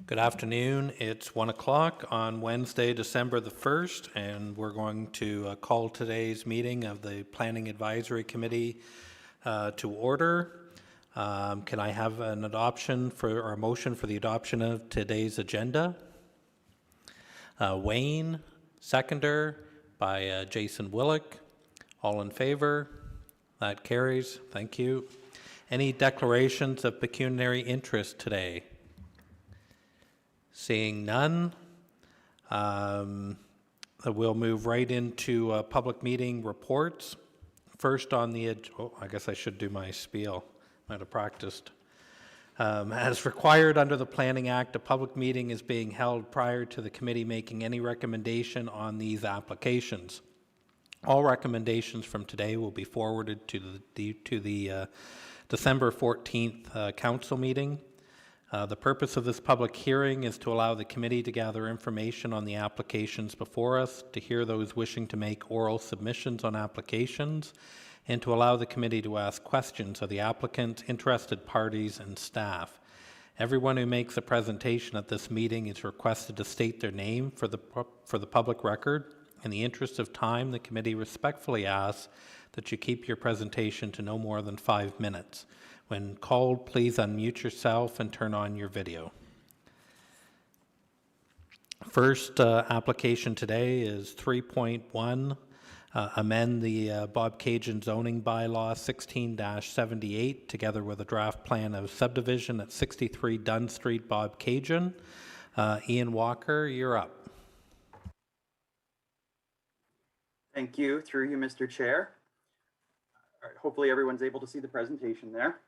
Good afternoon. It's 1 o'clock on Wednesday, December the 1st, and we're going to call today's meeting of the Planning Advisory Committee to order. Can I have an adoption or a motion for the adoption of today's agenda? Wayne, seconder by Jason Willick. All in favor? That carries. Thank you. Any declarations of pecuniary interest today? Seeing none, we'll move right into public meeting reports. First on the, I guess I should do my spiel. Might have practiced. As required under the Planning Act, a public meeting is being held prior to the committee making any recommendation on these applications. All recommendations from today will be forwarded to the December 14th council meeting. The purpose of this public hearing is to allow the committee to gather information on the applications before us, to hear those wishing to make oral submissions on applications, and to allow the committee to ask questions of the applicant, interested parties, and staff. Everyone who makes a presentation at this meeting is requested to state their name for the public record. In the interest of time, the committee respectfully asks that you keep your presentation to no more than 5 minutes. When called, please unmute yourself and turn on your video. First application today is 3.1, amend the Bob Cajun zoning bylaw 16-78 together with a draft plan of subdivision at 63 Dunn Street, Bob Cajun. Ian Walker, you're up. Thank you. Through you, Mr. Chair. All right, hopefully everyone's able to see the presentation there.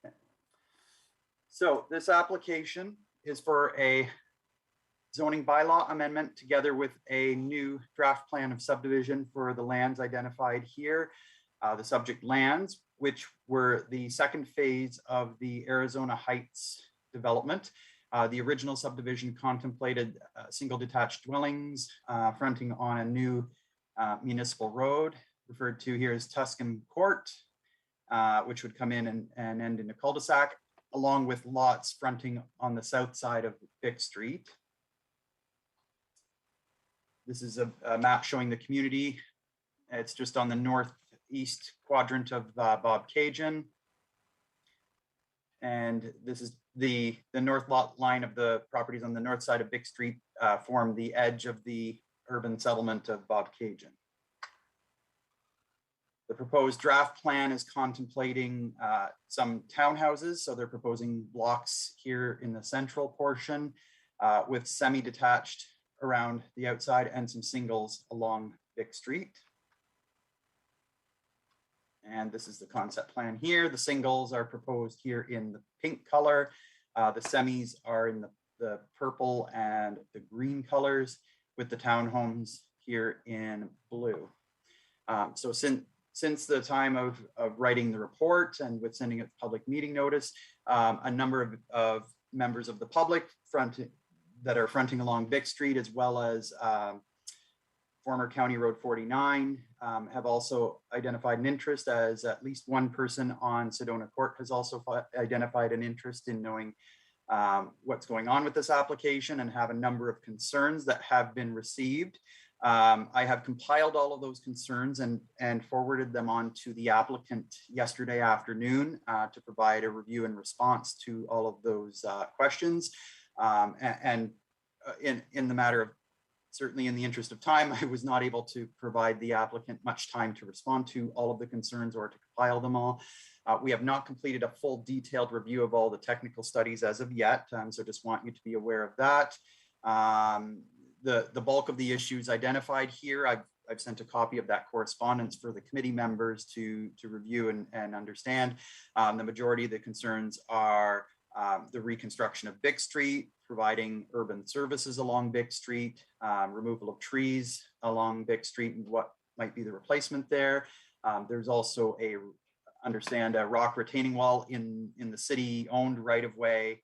Okay. So this application is for a zoning bylaw amendment together with a new draft plan of subdivision for the lands identified here. The subject lands, which were the second phase of the Arizona Heights development. The original subdivision contemplated single detached dwellings fronting on a new municipal road, referred to here as Tuscan Court, which would come in and end in a cul-de-sac, along with lots fronting on the south side of Bick Street. This is a map showing the community. It's just on the northeast quadrant of Bob Cajun. And this is the north lot line of the properties on the north side of Bick Street form the edge of the urban settlement of Bob Cajun. The proposed draft plan is contemplating some townhouses. So they're proposing blocks here in the central portion with semi-detached around the outside and some singles along Bick Street. And this is the concept plan here. The singles are proposed here in the pink color. The semis are in the purple and the green colors, with the townhomes here in blue. So since the time of writing the report and with sending a public meeting notice, a number of members of the public that are fronting along Bick Street, as well as former County Road 49, have also identified an interest, as at least one person on Sedona Court has also identified an interest in knowing what's going on with this application and have a number of concerns that have been received. I have compiled all of those concerns and forwarded them on to the applicant yesterday afternoon to provide a review and response to all of those questions. In the matter of, certainly in the interest of time, I was not able to provide the applicant much time to respond to all of the concerns or to compile them all. We have not completed a full detailed review of all the technical studies as of yet, so just want you to be aware of that. The bulk of the issues identified here, I've sent a copy of that correspondence for the committee members to review and understand. The majority of the concerns are the reconstruction of Bick Street, providing urban services along Bick Street, removal of trees along Bick Street and what might be the replacement there. There's also a rock retaining wall in the city-owned right-of-way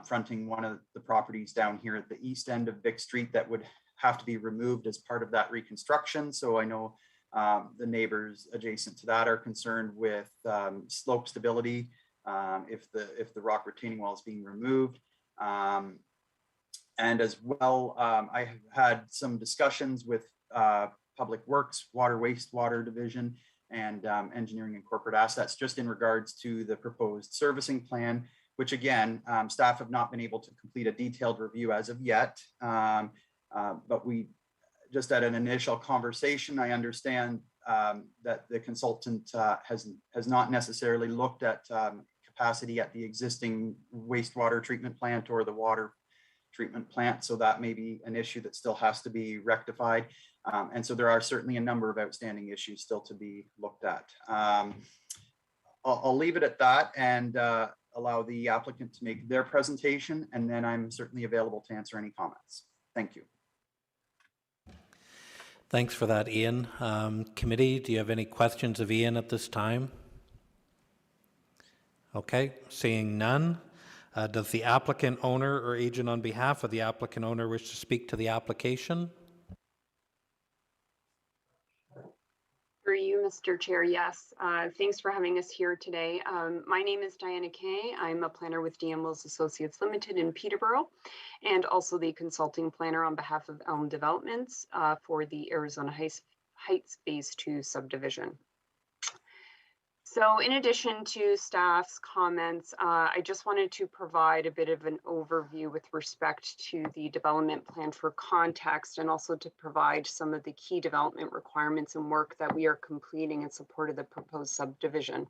fronting one of the properties down here at the east end of Bick Street that would have to be removed as part of that reconstruction. So I know the neighbors adjacent to that are concerned with slope stability if the rock retaining wall is being removed. And as well, I have had some discussions with Public Works, Water Wastewater Division, and Engineering and Corporate Assets, just in regards to the proposed servicing plan, which again, staff have not been able to complete a detailed review as of yet. But we just at an initial conversation, I understand that the consultant has not necessarily looked at capacity at the existing wastewater treatment plant or the water treatment plant. So that may be an issue that still has to be rectified. And so there are certainly a number of outstanding issues still to be looked at. I'll leave it at that and allow the applicant to make their presentation, and then I'm certainly available to answer any comments. Thank you. Thanks for that, Ian. Committee, do you have any questions of Ian at this time? Okay, seeing none. Does the applicant owner or agent on behalf of the applicant owner wish to speak to the application? For you, Mr. Chair, yes. Thanks for having us here today. My name is Diana Kay. I'm a planner with DM Wills Associates Limited in Peterborough, and also the consulting planner on behalf of Elm Developments for the Arizona Heights Phase 2 subdivision. So in addition to staff's comments, I just wanted to provide a bit of an overview with respect to the development plan for context, and also to provide some of the key development requirements and work that we are completing in support of the proposed subdivision.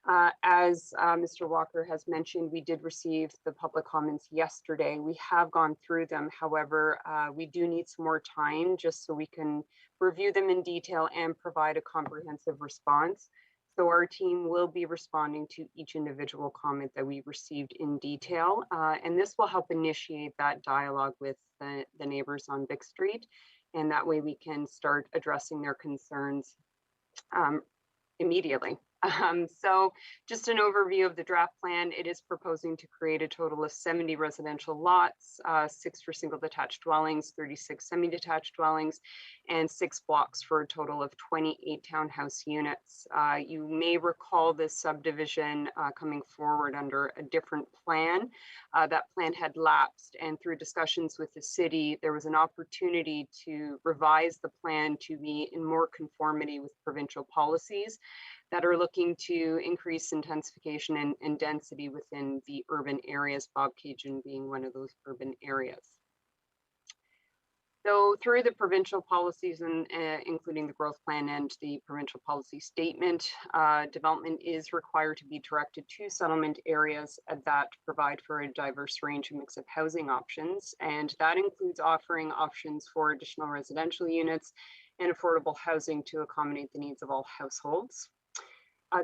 As Mr. Walker has mentioned, we did receive the public comments yesterday. We have gone through them. However, we do need some more time just so we can review them in detail and provide a comprehensive response. So our team will be responding to each individual comment that we received in detail, and this will help initiate that dialogue with the neighbors on Vic Street, and that way we can start addressing their concerns immediately. So just an overview of the draft plan. It is proposing to create a total of 70 residential lots, 6 for single detached dwellings, 36 semi-detached dwellings, and 6 blocks for a total of 28 townhouse units. You may recall this subdivision coming forward under a different plan. That plan had lapsed, and through discussions with the city, there was an opportunity to revise the plan to be in more conformity with provincial policies that are looking to increase intensification and density within the urban areas, Bobcaygeon being one of those urban areas. So through the provincial policies, and including the growth plan and the provincial policy statement, development is required to be directed to settlement areas that provide for a diverse range and mix of housing options. And that includes offering options for additional residential units and affordable housing to accommodate the needs of all households.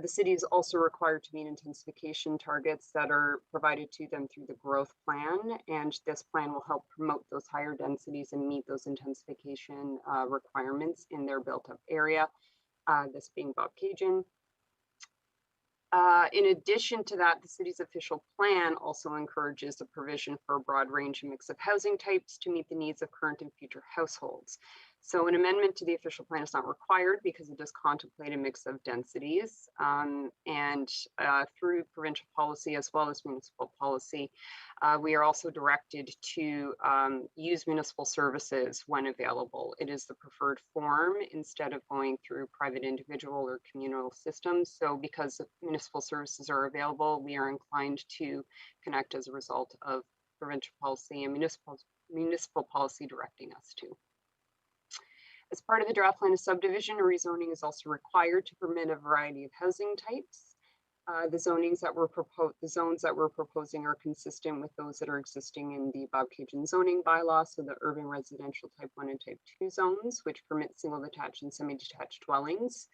The city is also required to meet intensification targets that are provided to them through the growth plan, and this plan will help promote those higher densities and meet those intensification requirements in their built-up area, this being Bobcaygeon. In addition to that, the city's official plan also encourages the provision for a broad range and mix of housing types to meet the needs of current and future households. So an amendment to the official plan is not required because it does contemplate a mix of densities, and through provincial policy as well as municipal policy, we are also directed to use municipal services when available. It is the preferred form instead of going through private individual or communal systems. So because municipal services are available, we are inclined to connect as a result of provincial policy and municipal policy directing us to. As part of the draft plan of subdivision, a rezoning is also required to permit a variety of housing types. The zones that we're proposing are consistent with those that are existing in the Bobcaygeon zoning bylaw, so the urban residential type 1 and type 2 zones, which permit single detached and semi-detached dwellings.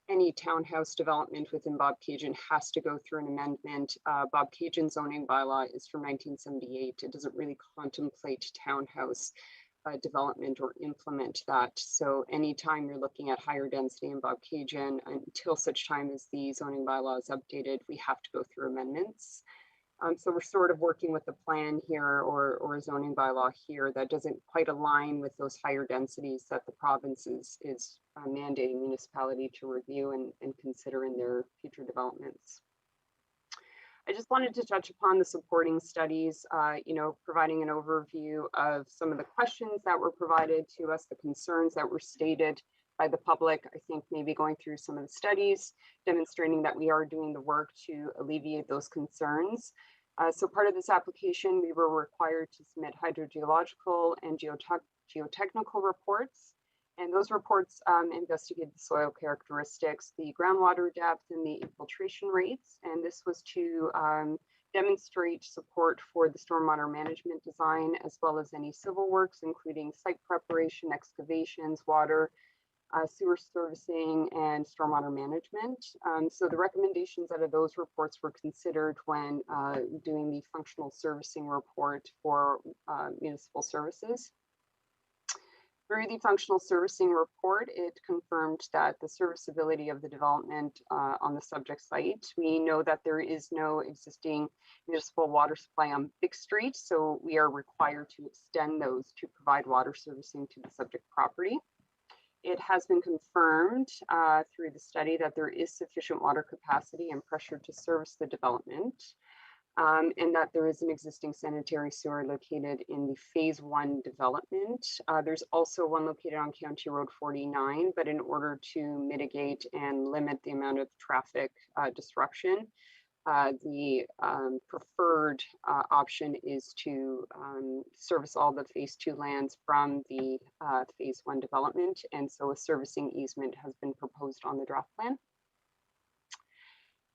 Any townhouse development within Bobcaygeon has to go through an amendment. Bobcaygeon zoning bylaw is from 1978. It doesn't really contemplate townhouse development or implement that. So anytime you're looking at higher density in Bobcaygeon, until such time as the zoning bylaw is updated, we have to go through amendments. So we're sort of working with the plan here or a zoning bylaw here that doesn't quite align with those higher densities that the province is mandating municipality to review and consider in their future developments. I just wanted to touch upon the supporting studies, providing an overview of some of the questions that were provided to us, the concerns that were stated by the public. I think maybe going through some of the studies, demonstrating that we are doing the work to alleviate those concerns. So part of this application, we were required to submit hydrogeological and geotechnical reports. And those reports investigate the soil characteristics, the groundwater depth, and the infiltration rates. And this was to demonstrate support for the stormwater management design, as well as any civil works, including site preparation, excavations, water, sewer servicing, and stormwater management. So the recommendations out of those reports were considered when doing the functional servicing report for municipal services. Through the functional servicing report, it confirmed that the serviceability of the development on the subject site. We know that there is no existing municipal water supply on Big Street, so we are required to extend those to provide water servicing to the subject property. It has been confirmed through the study that there is sufficient water capacity and pressure to service the development, and that there is an existing sanitary sewer located in the phase 1 development. There's also one located on County Road 49, but in order to mitigate and limit the amount of traffic disruption, the preferred option is to service all the phase 2 lands from the phase 1 development. And so a servicing easement has been proposed on the draft plan.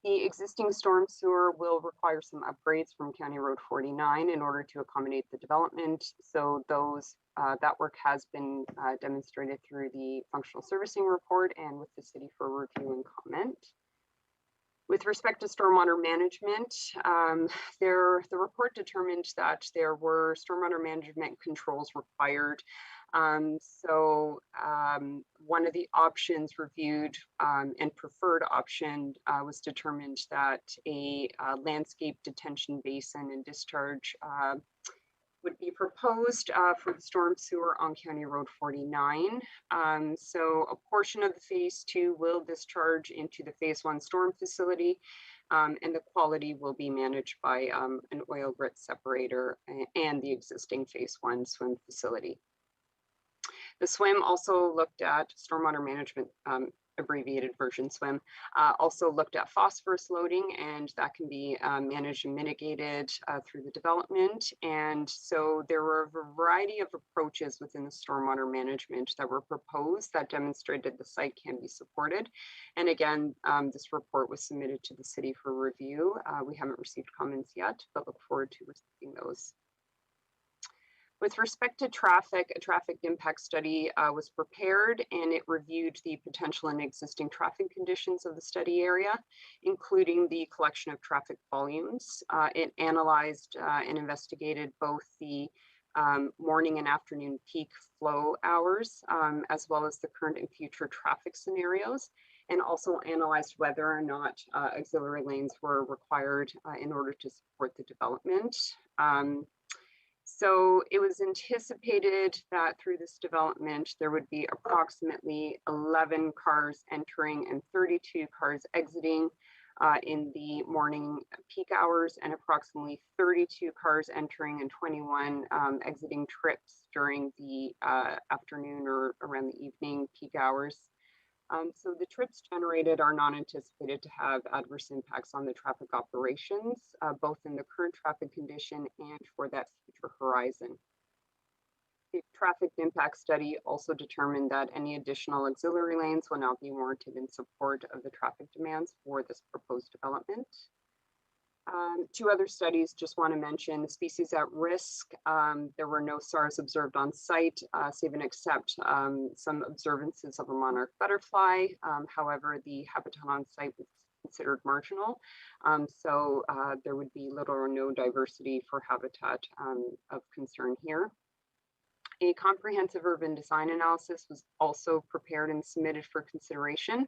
The existing storm sewer will require some upgrades from County Road 49 in order to accommodate the development. So that work has been demonstrated through the functional servicing report and with the city for review and comment. With respect to stormwater management, the report determined that there were stormwater management controls required. One of the options reviewed and preferred option was determined that a landscape detention basin and discharge would be proposed for the storm sewer on County Road 49. So a portion of the phase 2 will discharge into the phase 1 storm facility, and the quality will be managed by an oil grit separator and the existing phase 1 swim facility. The SWIM also looked at stormwater management, abbreviated version SWIM, also looked at phosphorus loading, and that can be managed and mitigated through the development. And so there were a variety of approaches within the stormwater management that were proposed that demonstrated the site can be supported. And again, this report was submitted to the city for review. We haven't received comments yet, but look forward to receiving those. With respect to traffic, a traffic impact study was prepared, and it reviewed the potential and existing traffic conditions of the study area, including the collection of traffic volumes. It analyzed and investigated both the morning and afternoon peak flow hours, as well as the current and future traffic scenarios, and also analyzed whether or not auxiliary lanes were required in order to support the development. So it was anticipated that through this development, there would be approximately 11 cars entering and 32 cars exiting in the morning peak hours, and approximately 32 cars entering and 21 exiting trips during the afternoon or around the evening peak hours. So the trips generated are not anticipated to have adverse impacts on the traffic operations, both in the current traffic condition and for that future horizon. The traffic impact study also determined that any additional auxiliary lanes will not be warranted in support of the traffic demands for this proposed development. Two other studies just want to mention the species at risk. There were no SARs observed on site, save and except some observances of a monarch butterfly. However, the habitat on site was considered marginal. So there would be little or no diversity for habitat of concern here. A comprehensive urban design analysis was also prepared and submitted for consideration.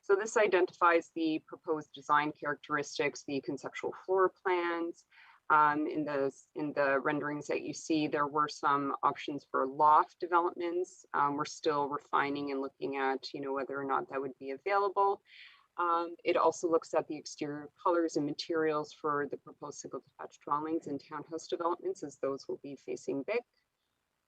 So this identifies the proposed design characteristics, the conceptual floor plans. In the renderings that you see, there were some options for loft developments. We're still refining and looking at, whether or not that would be available. It also looks at the exterior colors and materials for the proposed single detached dwellings and townhouse developments, as those will be facing BIC.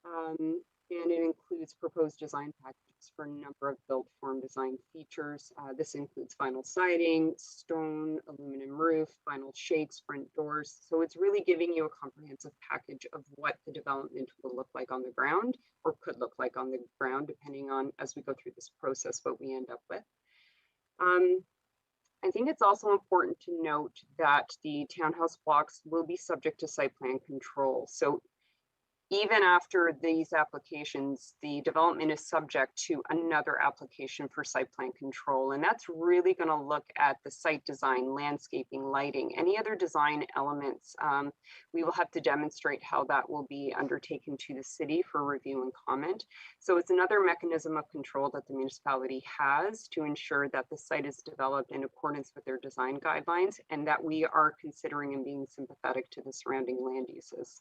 And it includes proposed design packages for a number of built form design features. This includes vinyl siding, stone, aluminum roof, vinyl shakes, front doors. So it's really giving you a comprehensive package of what the development will look like on the ground, or could look like on the ground, depending on, as we go through this process, what we end up with. I think it's also important to note that the townhouse blocks will be subject to site plan control. So even after these applications, the development is subject to another application for site plan control. And that's really going to look at the site design, landscaping, lighting, any other design elements. We will have to demonstrate how that will be undertaken to the city for review and comment. So it's another mechanism of control that the municipality has to ensure that the site is developed in accordance with their design guidelines, and that we are considering and being sympathetic to the surrounding land uses.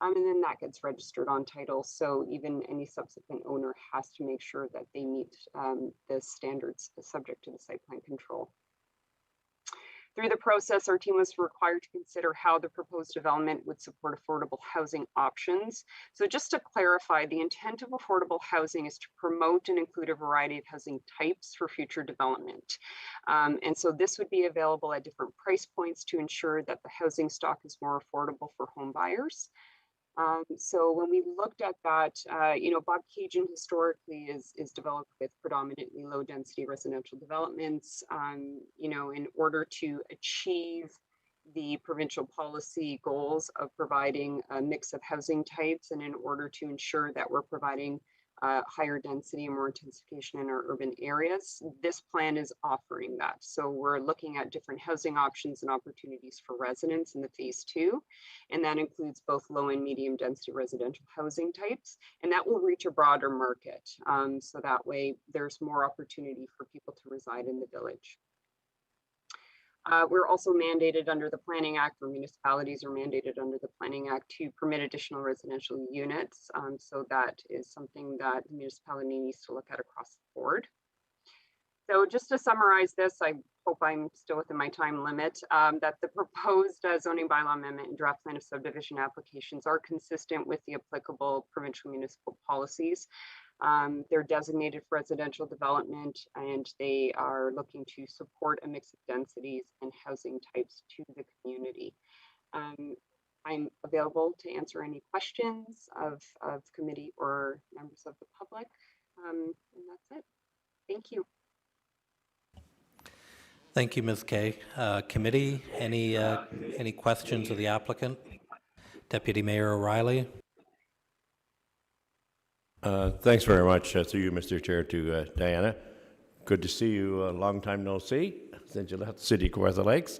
And then that gets registered on title. So even any subsequent owner has to make sure that they meet the standards subject to the site plan control. Through the process, our team was required to consider how the proposed development would support affordable housing options. So just to clarify, the intent of affordable housing is to promote and include a variety of housing types for future development. And so this would be available at different price points to ensure that the housing stock is more affordable for home buyers. So when we looked at that, Bobcaygeon historically is developed with predominantly low density residential developments, in order to achieve the provincial policy goals of providing a mix of housing types, and in order to ensure that we're providing higher density and more intensification in our urban areas. This plan is offering that. So we're looking at different housing options and opportunities for residents in the phase 2. And that includes both low and medium density residential housing types. And that will reach a broader market. So that way there's more opportunity for people to reside in the village. We're also mandated under the Planning Act, or municipalities are mandated under the Planning Act to permit additional residential units. So that is something that the municipality needs to look at across the board. So just to summarize this, I hope I'm still within my time limit, that the proposed zoning bylaw amendment and draft plan of subdivision applications are consistent with the applicable provincial municipal policies. They're designated for residential development, and they are looking to support a mix of densities and housing types to the community. I'm available to answer any questions of committee or members of the public, and that's it. Thank you. Thank you, Ms. Kay. Committee, any questions of the applicant? Deputy Mayor O'Reilly. Thanks very much, through you, Mr. Chair, to Diana. Good to see you. A long time no see since you left the city of Kawartha Lakes.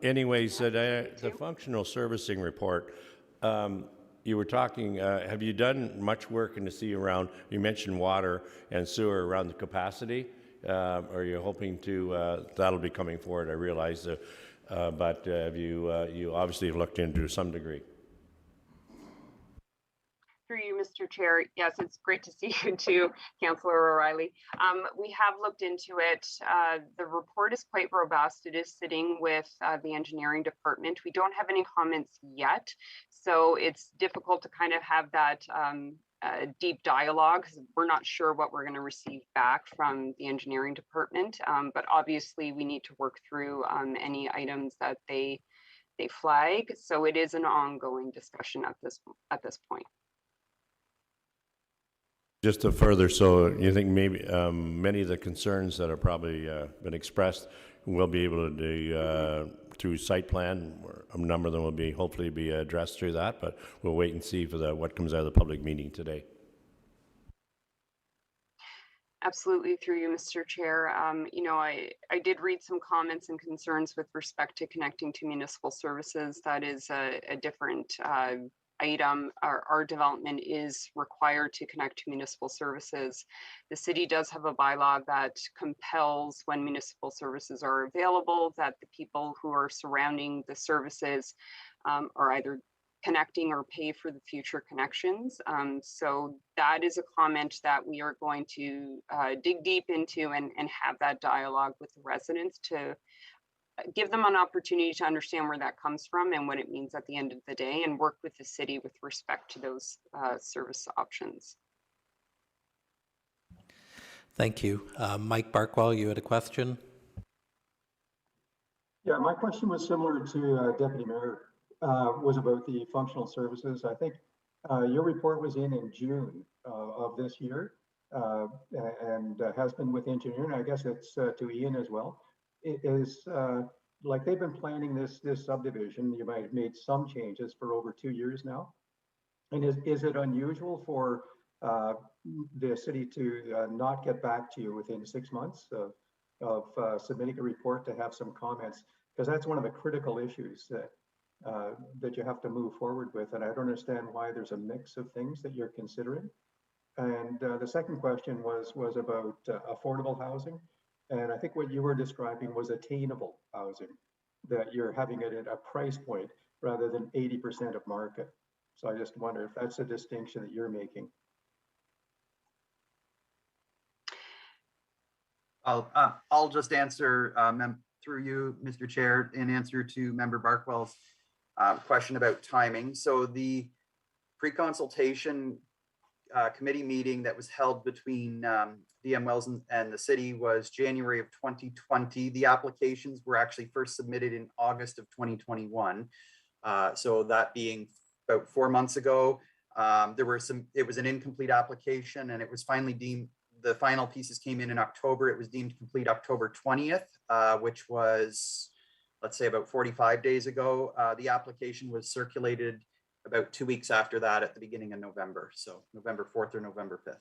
Anyways, the functional servicing report. You were talking. Have you done much work in the city around? You mentioned water and sewer around the capacity. Are you hoping to? That'll be coming forward. I realize, but have you obviously have looked into to some degree? Through you, Mr. Chair. Yes, it's great to see you too, Councillor O'Reilly. We have looked into it. The report is quite robust. It is sitting with the engineering department. We don't have any comments yet, so it's difficult to kind of have that deep dialogue, because we're not sure what we're going to receive back from the engineering department. But obviously, we need to work through any items that they flag. So it is an ongoing discussion at this point. Just to further, so you think maybe many of the concerns that have probably been expressed will be able to do through site plan, a number of them will be hopefully be addressed through that, but we'll wait and see for what comes out of the public meeting today. Absolutely, through you, Mr. Chair. I did read some comments and concerns with respect to connecting to municipal services. That is a different item, our development is required to connect to municipal services. The city does have a bylaw that compels when municipal services are available that the people who are surrounding the services are either connecting or pay for the future connections. So that is a comment that we are going to dig deep into and have that dialogue with the residents to give them an opportunity to understand where that comes from and what it means at the end of the day, and work with the city with respect to those service options. Thank you. Mike Barkwell, you had a question? Yeah, my question was similar to Deputy Mayor, was about the functional services. I think your report was in June of this year and has been with engineering. I guess it's to Ian as well. It is like they've been planning this subdivision. You might have made some changes for over 2 years now. And is it unusual for the city to not get back to you within 6 months of submitting a report to have some comments? Because that's one of the critical issues that you have to move forward with. And I don't understand why there's a mix of things that you're considering. And the second question was about affordable housing. And I think what you were describing was attainable housing, that you're having it at a price point rather than 80% of market. So I just wonder if that's a distinction that you're making. I'll just answer through you, Mr. Chair, in answer to Member Barkwell's question about timing. So the pre-consultation committee meeting that was held between DM Wells and the city was January of 2020. The applications were actually first submitted in August of 2021. So that being about 4 months ago, it was an incomplete application, and it was finally deemed, the final pieces came in October. It was deemed complete October 20th, which was, let's say, about 45 days ago. The application was circulated about 2 weeks after that at the beginning of November. So November 4th or November 5th.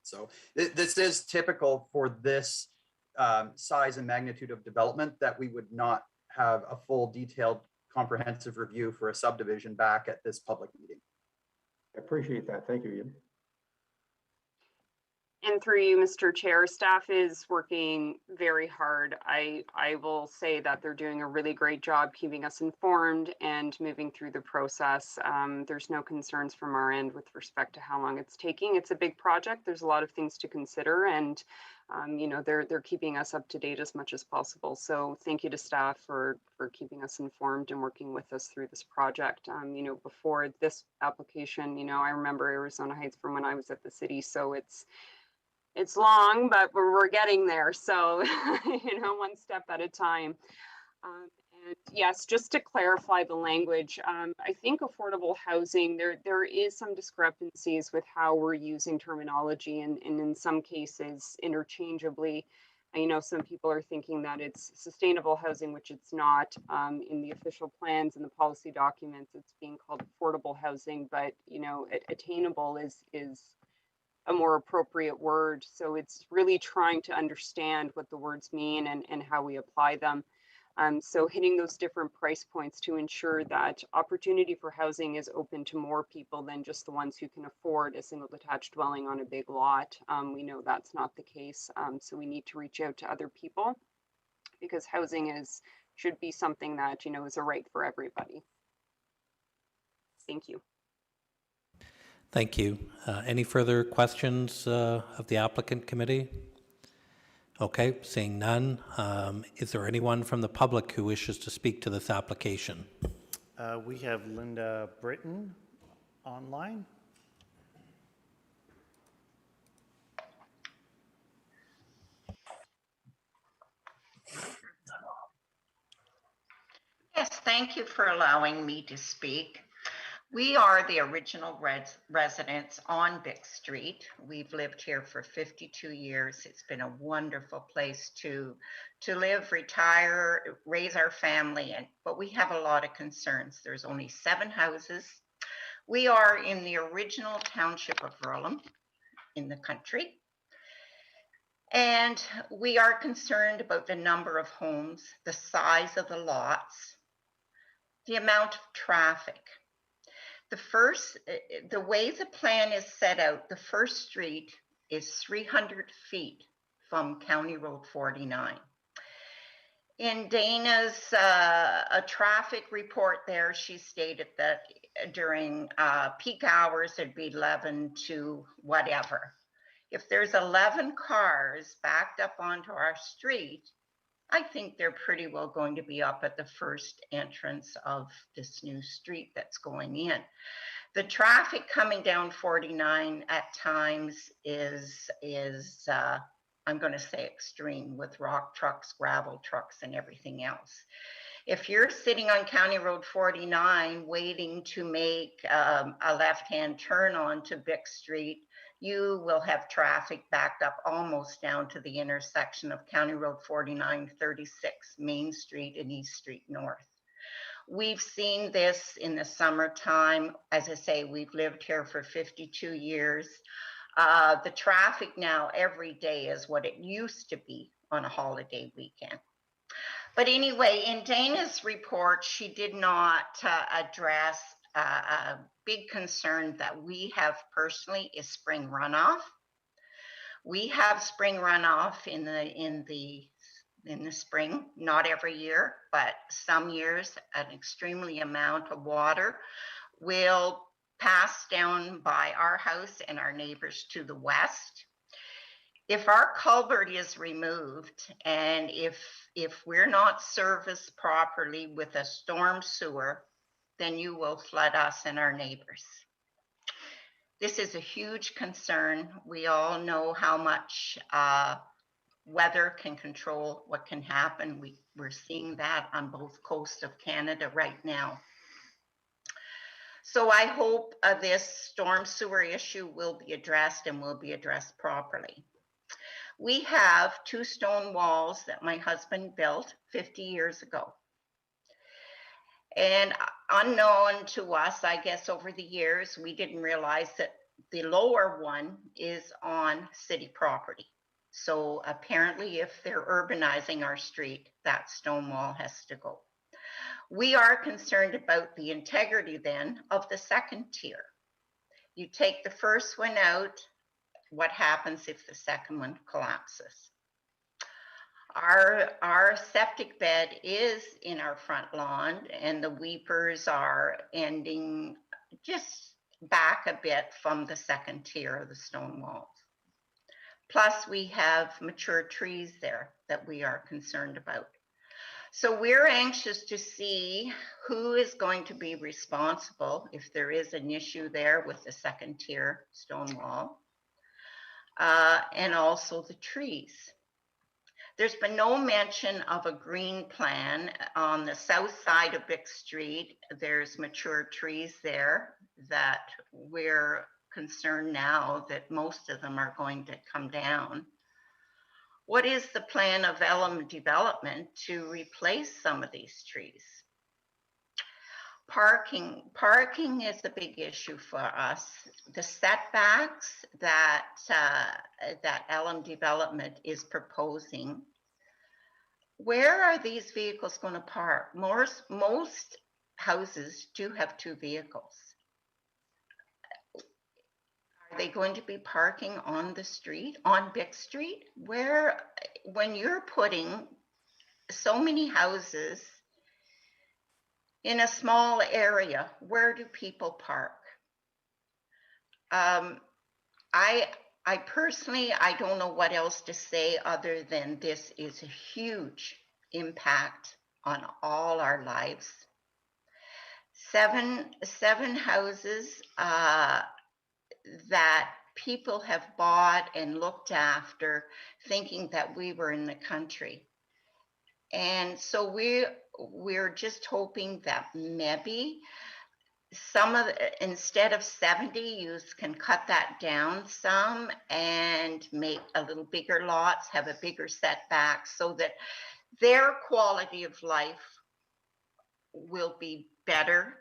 So this is typical for this size and magnitude of development, that we would not have a full detailed comprehensive review for a subdivision back at this public meeting. I appreciate that. Thank you, Ian. And through you, Mr. Chair, staff is working very hard. I will say that they're doing a really great job keeping us informed and moving through the process. There's no concerns from our end with respect to how long it's taking. It's a big project. There's a lot of things to consider, and you know, they're keeping us up to date as much as possible. So thank you to staff for keeping us informed and working with us through this project. You know, before this application, you know, I remember Arizona Heights from when I was at the city, so it's long, but we're getting there. So, you know, one step at a time. And yes, just to clarify the language, I think affordable housing, there is some discrepancies with how we're using terminology, and in some cases interchangeably. I know some people are thinking that it's sustainable housing, which it's not. In the official plans and the policy documents, it's being called affordable housing, but you know, attainable is a more appropriate word. So it's really trying to understand what the words mean and how we apply them. So hitting those different price points to ensure that opportunity for housing is open to more people than just the ones who can afford a single detached dwelling on a big lot. We know that's not the case. So we need to reach out to other people, because housing should be something that, you know, is a right for everybody. Thank you. Thank you. Any further questions of the applicant committee? Okay, seeing none. Is there anyone from the public who wishes to speak to this application? We have Linda Britton online. Yes, thank you for allowing me to speak. We are the original residents on Bick Street. We've lived here for 52 years. It's been a wonderful place to live, retire, raise our family in, but we have a lot of concerns. There's only 7 houses. We are in the original township of Rowland in the country. And we are concerned about the number of homes, the size of the lots, the amount of traffic. the way the plan is set out, the first street is 300 feet from County Road 49. In Dana's a traffic report there, she stated that during peak hours, it'd be 11 to whatever. If there's 11 cars backed up onto our street, I think they're pretty well going to be up at the first entrance of this new street that's going in. The traffic coming down 49 at times is I'm going to say extreme, with rock trucks, gravel trucks, and everything else. If you're sitting on County Road 49 waiting to make a left-hand turn onto Bick Street, you will have traffic backed up almost down to the intersection of County Road 49, 36, Main Street and East Street North. We've seen this in the summertime. As I say, we've lived here for 52 years. The traffic now every day is what it used to be on a holiday weekend. But anyway, in Dana's report, she did not address a big concern that we have personally is spring runoff. We have spring runoff in the spring, not every year, but some years an extremely amount of water will pass down by our house and our neighbors to the west. If our culvert is removed and if we're not serviced properly with a storm sewer, then you will flood us and our neighbors. This is a huge concern. We all know how much weather can control what can happen. We're seeing that on both coasts of Canada right now. So I hope this storm sewer issue will be addressed and will be addressed properly. We have 2 stone walls that my husband built 50 years ago. And unknown to us, I guess over the years, we didn't realize that the lower one is on city property. So apparently if they're urbanizing our street, that stone wall has to go. We are concerned about the integrity then of the second tier. You take the first one out, what happens if the second one collapses? Our septic bed is in our front lawn and the weepers are ending just back a bit from the second tier of the stone walls. Plus we have mature trees there that we are concerned about. So we're anxious to see who is going to be responsible if there is an issue there with the second tier stone wall, and also the trees. There's been no mention of a green plan on the south side of Bick Street. There's mature trees there that we're concerned now that most of them are going to come down. What is the plan of element development to replace some of these trees? Parking is a big issue for us. The setbacks that LM Development is proposing, where are these vehicles going to park? Most houses do have 2 vehicles. Are they going to be parking on the street, on Bick Street? Where, when you're putting so many houses in a small area, where do people park? I personally, I don't know what else to say other than this is a huge impact on all our lives. 7 houses that people have bought and looked after thinking that we were in the country. And so we're just hoping that maybe some of the, instead of 70, you can cut that down some and make a little bigger lots, have a bigger setback so that their quality of life will be better.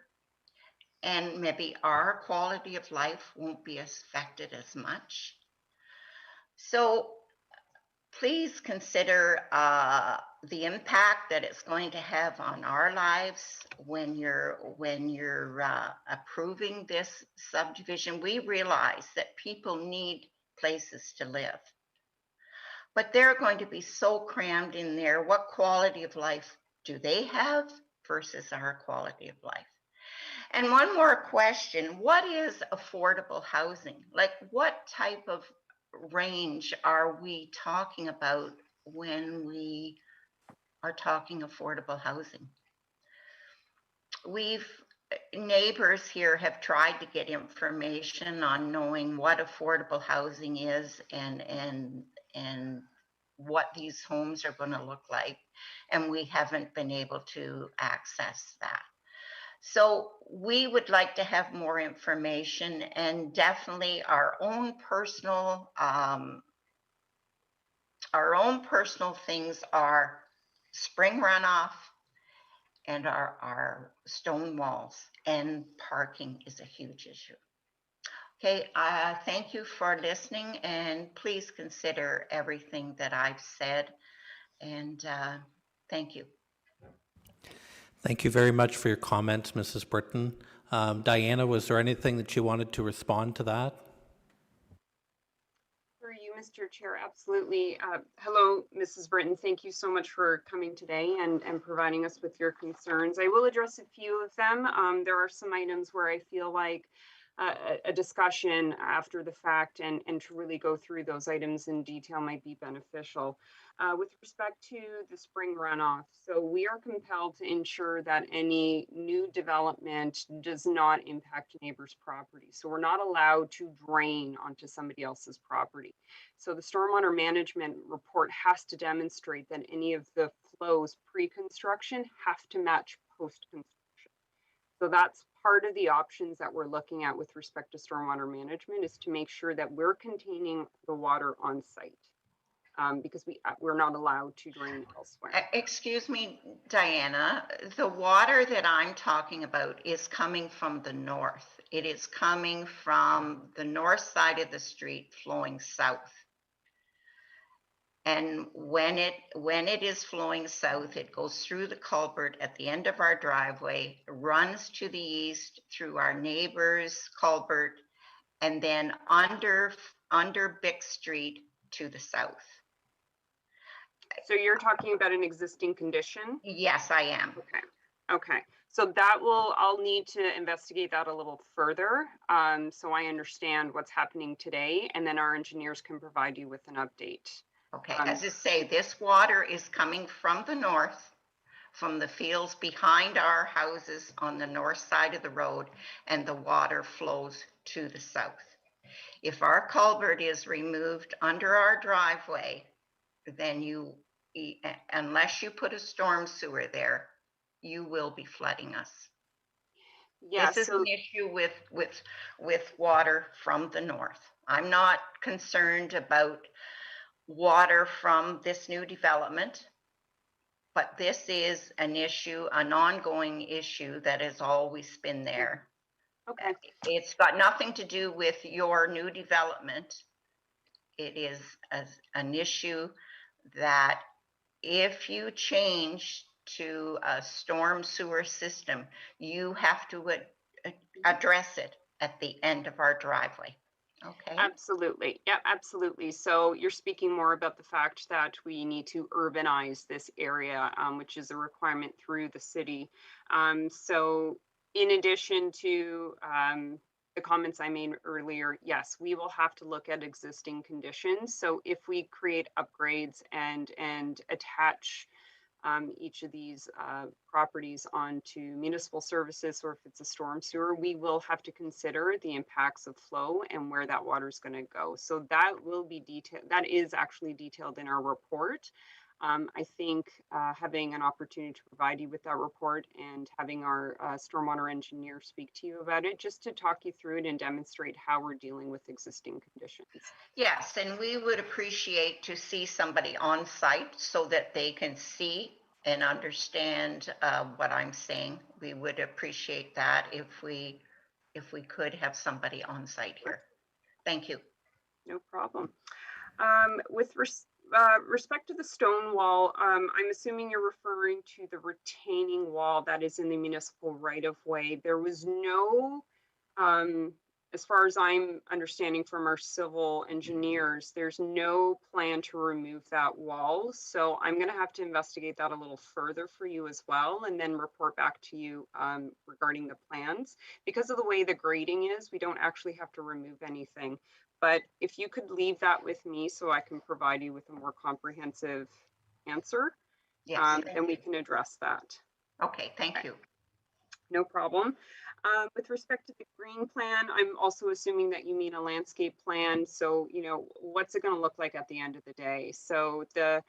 And maybe our quality of life won't be affected as much. So please consider the impact that it's going to have on our lives when you're approving this subdivision. We realize that people need places to live, but they're going to be so crammed in there. What quality of life do they have versus our quality of life? And one more question, what is affordable housing? Like, what type of range are we talking about when we are talking affordable housing? Neighbors here have tried to get information on knowing what affordable housing is and what these homes are going to look like, and we haven't been able to access that. So we would like to have more information, and definitely our own personal things are spring runoff and our stone walls, and parking is a huge issue. Okay, thank you for listening, and please consider everything that I've said, and thank you. Thank you very much for your comments, Mrs. Britton. Diana, was there anything that you wanted to respond to that? For you, Mr. Chair, absolutely. Hello, Mrs. Britton. Thank you so much for coming today and providing us with your concerns. I will address a few of them. There are some items where I feel like a discussion after the fact and to really go through those items in detail might be beneficial. With respect to the spring runoff, so we are compelled to ensure that any new development does not impact neighbors' property. So we're not allowed to drain onto somebody else's property. So the stormwater management report has to demonstrate that any of the flows pre-construction have to match post-construction. So that's part of the options that we're looking at with respect to stormwater management, is to make sure that we're containing the water on site. Because we're not allowed to drain elsewhere. Excuse me, Diana, the water that I'm talking about is coming from the north. It is coming from the north side of the street flowing south. And when it is flowing south, it goes through the culvert at the end of our driveway, runs to the east through our neighbor's culvert, and then under Bick Street to the south. So you're talking about an existing condition? Yes, I am. Okay. So I'll need to investigate that a little further. So I understand what's happening today, and then our engineers can provide you with an update. Okay, as I say, this water is coming from the north, from the fields behind our houses on the north side of the road, and the water flows to the south. If our culvert is removed under our driveway, then unless you put a storm sewer there, you will be flooding us. Yeah, this is an issue with water from the north. I'm not concerned about water from this new development, but this is an ongoing issue that has always been there. Okay. It's got nothing to do with your new development. It is an issue that if you change to a storm sewer system, you have to address it at the end of our driveway. Okay. Absolutely. Yeah, absolutely. So you're speaking more about the fact that we need to urbanize this area, which is a requirement through the city. So in addition to the comments I made earlier, yes, we will have to look at existing conditions. So if we create upgrades and attach each of these properties onto municipal services, or if it's a storm sewer, we will have to consider the impacts of flow and where that water is going to go. So that will be detailed. That is actually detailed in our report. I think having an opportunity to provide you with that report and having our stormwater engineer speak to you about it, just to talk you through it and demonstrate how we're dealing with existing conditions. Yes, and we would appreciate to see somebody on site so that they can see and understand what I'm saying. We would appreciate that if we could have somebody on site here. Thank you. No problem. respect to the stone wall, I'm assuming you're referring to the retaining wall that is in the municipal right of way. There was no, as far as I'm understanding from our civil engineers, there's no plan to remove that wall. So I'm going to have to investigate that a little further for you as well, and then report back to you regarding the plans. Because of the way the grading is, we don't actually have to remove anything. But if you could leave that with me so I can provide you with a more comprehensive answer, Yes, then we can address that. okay, thank you. No problem. With respect to the green plan, I'm also assuming that you mean a landscape plan. So, you know, what's it going to look like at the end of the day? So the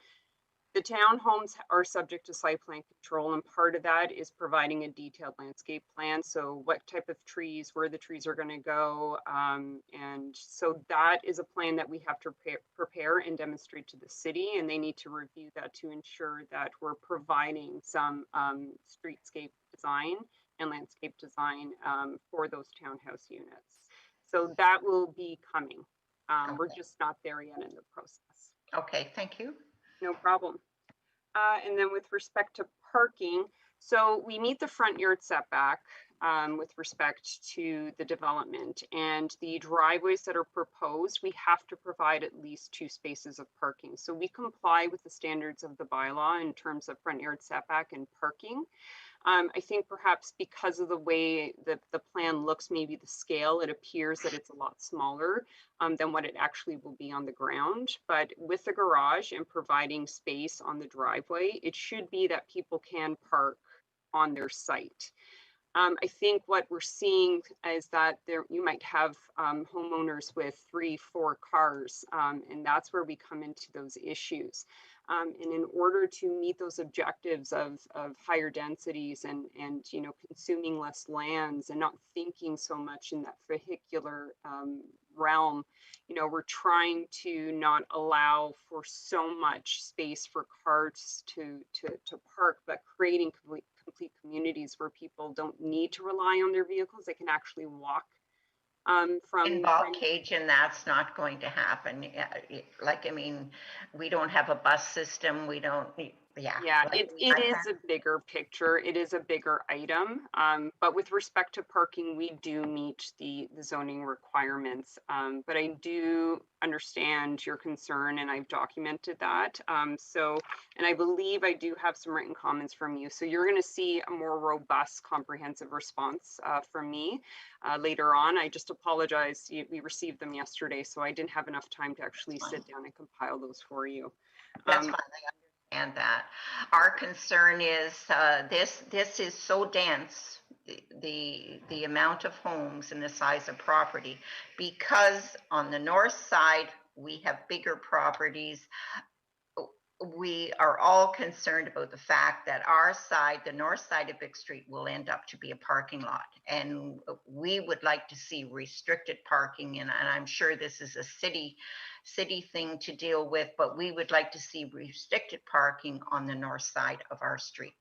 townhomes are subject to site plan control, and part of that is providing a detailed landscape plan. So what type of trees, where the trees are going to go. And so that is a plan that we have to prepare and demonstrate to the city, and they need to review that to ensure that we're providing some streetscape design and landscape design for those townhouse units. So that will be coming. We're Okay. just not there yet in the process. Okay, thank you. No problem. And then with respect to parking, so we meet the front yard setback with respect to the development, and the driveways that are proposed, we have to provide at least 2 spaces of parking. So we comply with the standards of the bylaw in terms of front yard setback and parking. I think perhaps because of the way that the plan looks, maybe the scale, it appears that it's a lot smaller than what it actually will be on the ground. But with the garage and providing space on the driveway, it should be that people can park on their site. I think what we're seeing is that you might have homeowners with 3-4 cars, and that's where we come into those issues. And in order to meet those objectives of higher densities and you know, consuming less lands and not thinking so much in that vehicular realm, you know, we're trying to not allow for so much space for cars to park, but creating complete communities where people don't need to rely on their vehicles. They can actually walk In Cajun, that's not going to happen. Like, I mean, we don't have a bus system. We don't, Yeah, like, it is a bigger picture. It is a bigger item. But with respect to parking, we do meet the zoning requirements. But I do understand your concern, and I've documented that. And I believe I do have some written comments from you. So you're going to see a more robust, comprehensive response from me later on. I just apologize. We received them yesterday, so I didn't have enough time to actually sit down and compile those for you. that's fine. And that our concern is this is so dense, the amount of homes and the size of property, because on the north side we have bigger properties. We are all concerned about the fact that our side, the north side of Big Street, will end up to be a parking lot, and we would like to see restricted parking. And I'm sure this is a city thing to deal with, but we would like to see restricted parking on the north side of our street.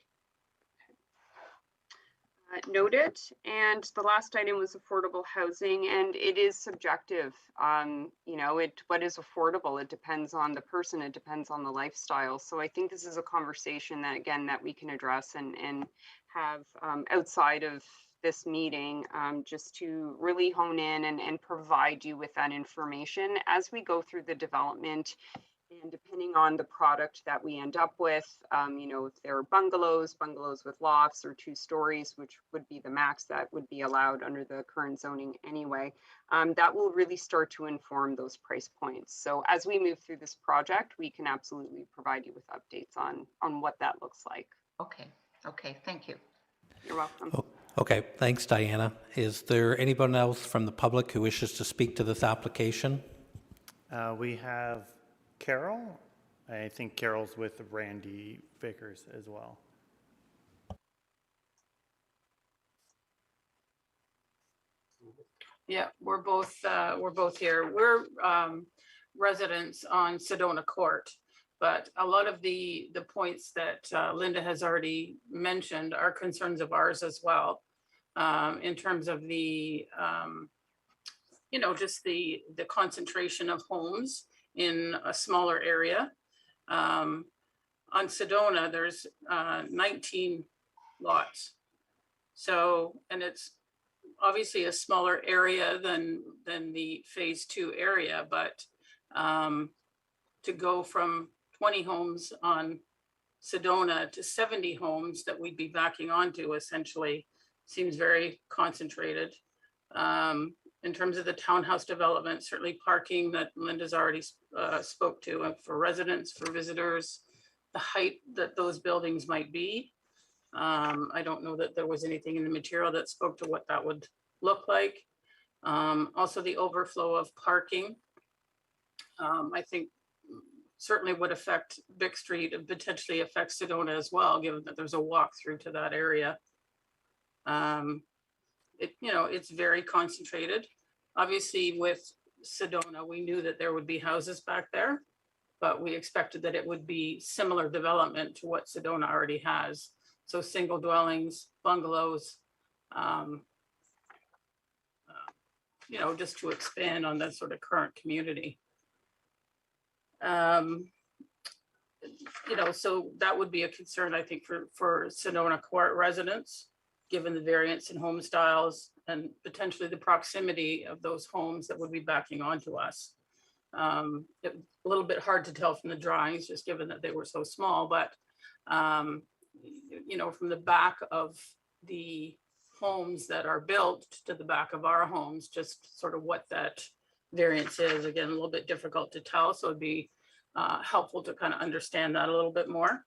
Noted. And the last item was affordable housing, and it is subjective. You know, what is affordable? It depends on the person. It depends on the lifestyle. So I think this is a conversation that, again, that we can address and have outside of this meeting, just to really hone in and provide you with that information as we go through the development. And depending on the product that we end up with, you know, if there are bungalows with lofts, or 2 stories, which would be the max that would be allowed under the current zoning anyway, that will really start to inform those price points. So as we move through this project, we can absolutely provide you with updates on what that looks like. Okay, thank you. You're welcome. Oh, okay, thanks, Diana. Is there anyone else from the public who wishes to speak to this application? We have Carol. I think Carol's with Randy Vickers as well. Yeah, we're both here. We're residents on Sedona Court, but a lot of the points that Linda has already mentioned are concerns of ours as well, in terms of the you know, just the concentration of homes in a smaller area. On Sedona, there's 19 lots. So, and it's obviously a smaller area than the phase 2 area, but to go from 20 homes on Sedona to 70 homes that we'd be backing onto essentially seems very concentrated. In terms of the townhouse development, certainly parking that Linda's already spoke to for residents, for visitors, the height that those buildings might be. I don't know that there was anything in the material that spoke to what that would look like. Also the overflow of parking, I think certainly would affect Bick Street and potentially affect Sedona as well, given that there's a walk through to that area. It's very concentrated. Obviously with Sedona, we knew that there would be houses back there, but we expected that it would be similar development to what Sedona already has. So single dwellings, bungalows, just to expand on that sort of current community. So that would be a concern, I think, for Sedona Court residents, given the variance in home styles and potentially the proximity of those homes that would be backing onto us. A little bit hard to tell from the drawings, just given that they were so small, but from the back of the homes that are built to the back of our homes, just sort of what that variance is, again, a little bit difficult to tell. So it'd be helpful to kind of understand that a little bit more.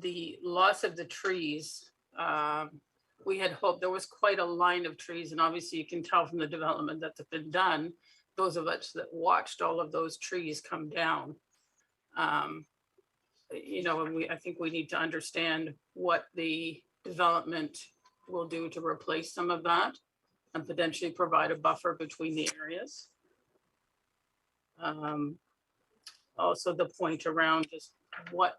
The loss of the trees, we had hoped there was quite a line of trees, and obviously you can tell from the development that's been done, those of us that watched all of those trees come down. And I think we need to understand what the development will do to replace some of that and potentially provide a buffer between the areas. Also the point around just what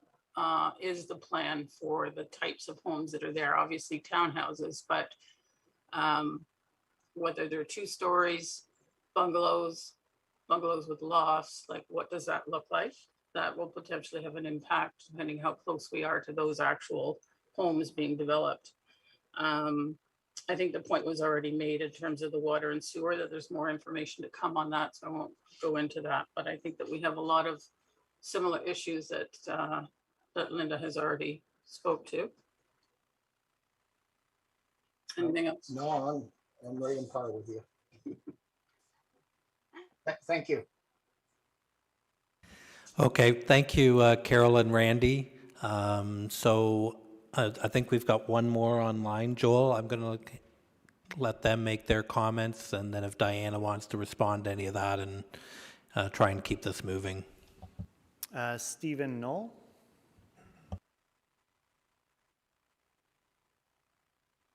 is the plan for the types of homes that are there, obviously townhouses, but whether they're 2 stories, bungalows with lofts, like what does that look like? That will potentially have an impact depending how close we are to those actual homes being developed. I think the point was already made in terms of the water and sewer, that there's more information to come on that, so I won't go into that. But I think that we have a lot of similar issues that Linda has already spoke to. Anything else? No, I'm right in par with you. Thank you. Okay, thank you, Carol and Randy. So I think we've got one more online. Joel, I'm going to let them make their comments, and then if Diana wants to respond to any of that, and try and keep this moving. Stephen Null.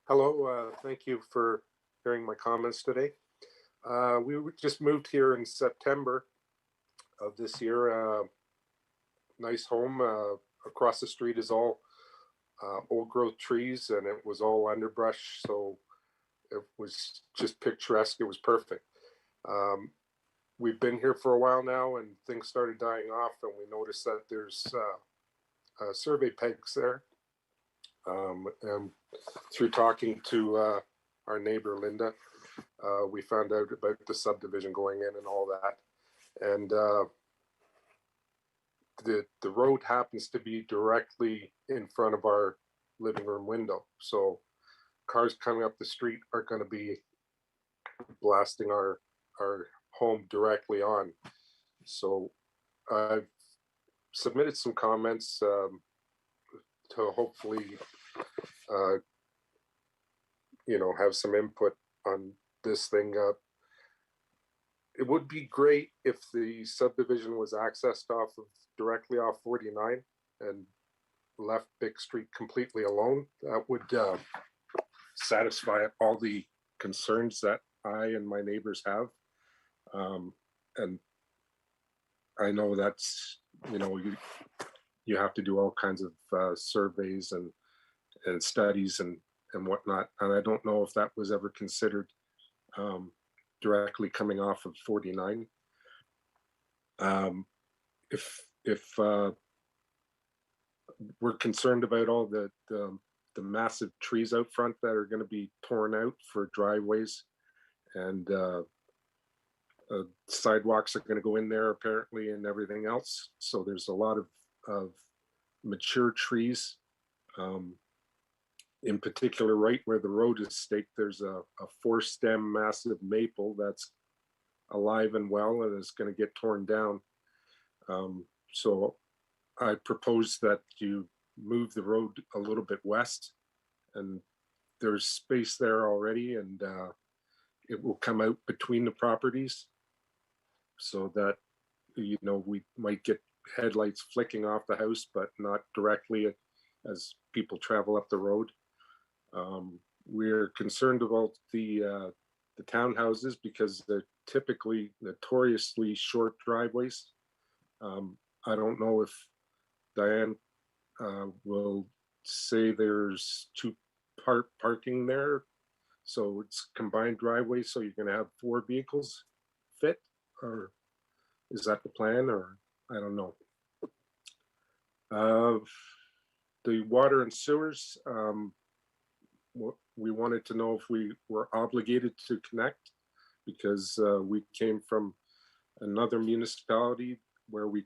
Hello, thank you for hearing my comments today. We just moved here in September of this year. Nice home. Across the street is all old growth trees, and it was all underbrush, so it was just picturesque. It was perfect. We've been here for a while now, and things started dying off, and we noticed that there's survey pegs there. And through talking to our neighbor Linda, we found out about the subdivision going in and all that. And the road happens to be directly in front of our living room window. So cars coming up the street are going to be blasting our home directly on. So I've submitted some comments to hopefully have some input on this thing. It would be great if the subdivision was accessed directly off 49 and left Bick Street completely alone. That would satisfy all the concerns that I and my neighbors have. And I know that's, you have to do all kinds of surveys and studies and whatnot. And I don't know if that was ever considered directly coming off of 49. If we're concerned about all the massive trees out front that are going to be torn out for driveways, and sidewalks are going to go in there apparently, and everything else. So there's a lot of mature trees. In particular, right where the road is staked, there's a 4-stem massive maple that's alive and well and is going to get torn down. So I propose that you move the road a little bit west, and there's space there already, and it will come out between the properties so that, you know, we might get headlights flicking off the house, but not directly as people travel up the road. We're concerned about the townhouses because they're typically notoriously short driveways. I don't know if Diane will say there's two parking there, so it's combined driveway, so you're going to have 4 vehicles fit, or is that the plan, or I don't know. The water and sewers, we wanted to know if we were obligated to connect, because we came from another municipality where we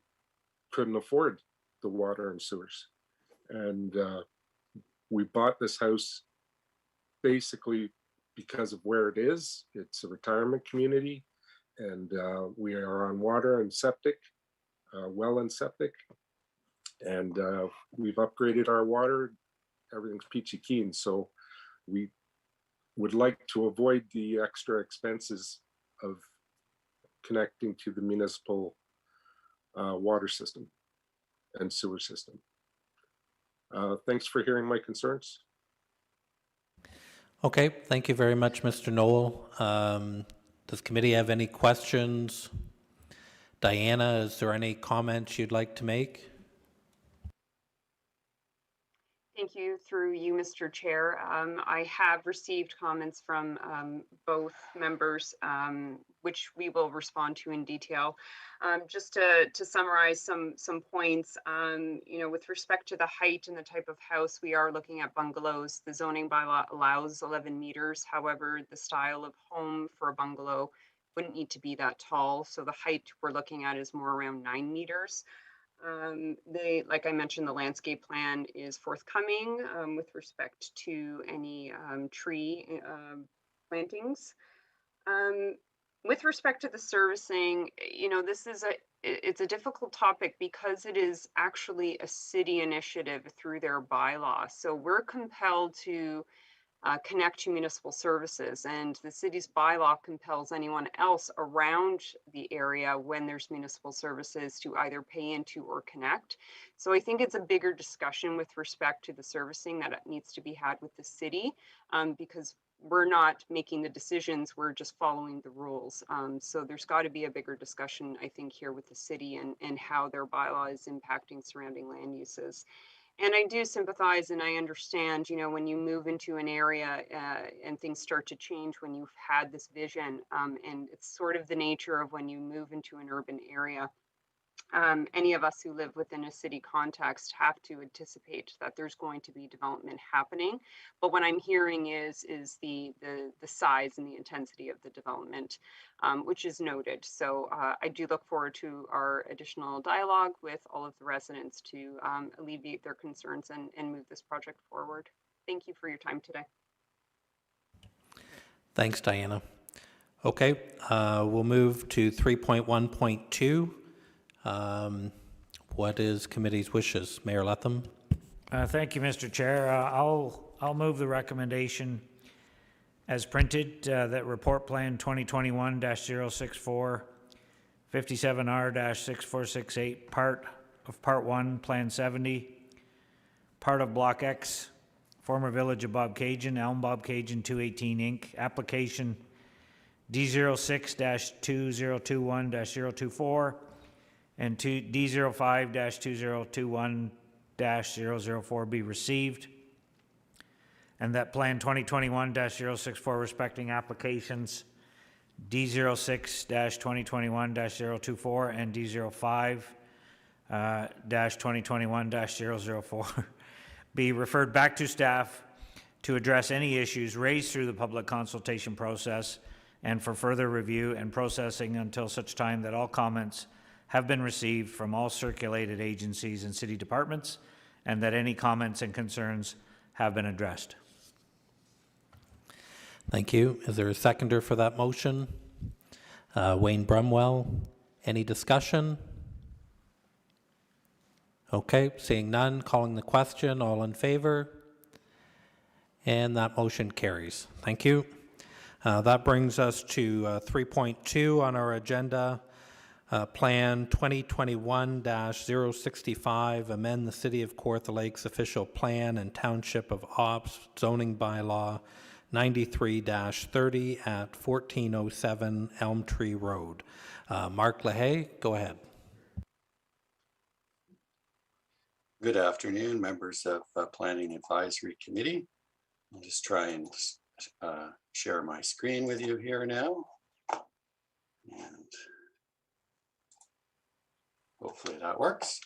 couldn't afford the water and sewers. And we bought this house basically because of where it is. It's a retirement community, and we are on water and septic, well and septic. And we've upgraded our water. Everything's peachy keen. So we would like to avoid the extra expenses of connecting to the municipal water system and sewer system. Thanks for hearing my concerns. Okay, thank you very much, Mr. Null. Does committee have any questions? Diana, is there any comments you'd like to make? Thank you. Through you, Mr. Chair. I have received comments from both members, which we will respond to in detail. Just to summarize some points, you know, with respect to the height and the type of house, we are looking at bungalows. The zoning bylaw allows 11 meters. However, the style of home for a bungalow wouldn't need to be that tall. So the height we're looking at is more around 9 meters. Like I mentioned, the landscape plan is forthcoming with respect to any tree plantings. With respect to the servicing, you know, it's a difficult topic because it is actually a city initiative through their bylaw. So we're compelled to connect to municipal services, and the city's bylaw compels anyone else around the area when there's municipal services to either pay into or connect. So I think it's a bigger discussion with respect to the servicing that needs to be had with the city, because we're not making the decisions, we're just following the rules. So there's got to be a bigger discussion, I think, here with the city and how their bylaw is impacting surrounding land uses. And I do sympathize and I understand, you know, when you move into an area and things start to change when you've had this vision, and it's sort of the nature of when you move into an urban area. Any of us who live within a city context have to anticipate that there's going to be development happening. But what I'm hearing is the size and the intensity of the development, which is noted. So I do look forward to our additional dialogue with all of the residents to alleviate their concerns and move this project forward. Thank you for your time today. Thanks, Diana. Okay, we'll move to 3.1.2. What is committee's wishes? Mayor Letham? Thank you, Mr. Chair. I'll move the recommendation as printed that report plan 2021-064 57R-6468 part 1 plan 70 part of block X former village of Bobcaygeon Elm Bobcaygeon 218 Inc. application D06-2021-024 and D05-2021-004 be received, and that plan 2021-064 respecting applications D06-2021-024 and D05-2021-004 be referred back to staff to address any issues raised through the public consultation process and for further review and processing until such time that all comments have been received from all circulated agencies and city departments and that any comments and concerns have been addressed. Thank you. Is there a seconder for that motion? Wayne Brumwell. Any discussion? Okay, seeing none, calling the question. All in favor? And that motion carries. Thank you. That brings us to 3.2 on our agenda. Plan 2021-065, amend the City of Kawartha Lakes official plan and Township of Ops zoning bylaw 93-30 at 1407 Elm Tree Road. Mark LaHaye, go ahead. Good afternoon, members of Planning Advisory Committee. I'll just try and share my screen with you here now. And hopefully that works.